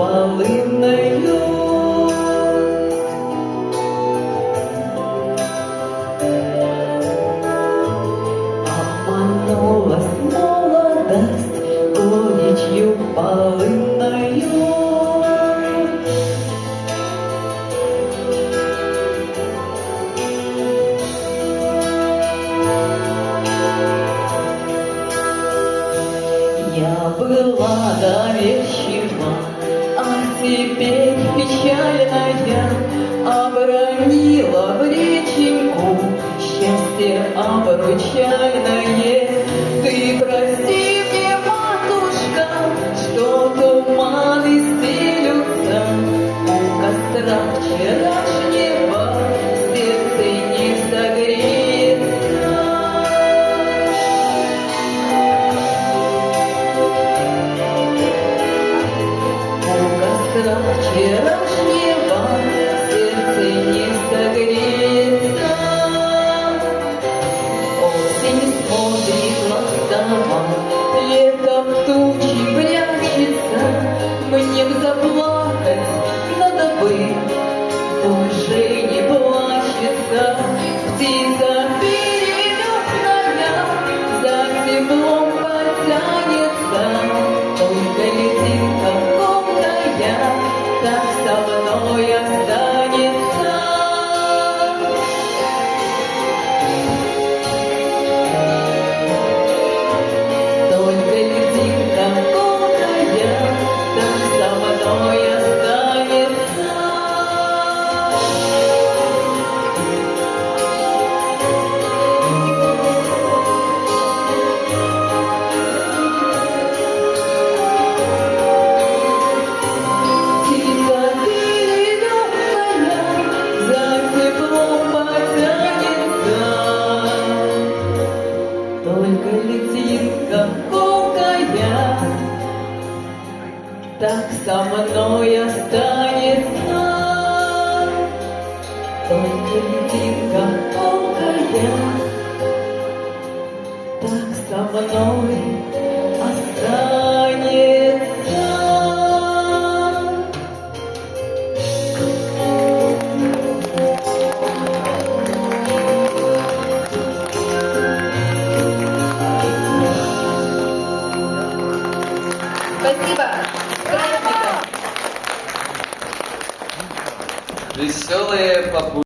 полынною. Обманулась молодость горечью полынною. Я была доверчива, а теперь печальная, обронила в реченьку счастье обручальное. Ты прости мне, матушка, что туманы стелются у костра вчерашнего, сердце не согреется. Вчерашнего сердце не согреется. Осень смотрит ласково, лето в тучи прячется. Мне б заплакать надо бы, душе не плачется. Птица перелетная за теплом потянется, только летит так со мной останется. Только льдинка колкая, так со мной останется. Только льдинка колкая, так со мной останется. Только льдинка колкая, так со мной останется. Спасибо. Веселые попутки.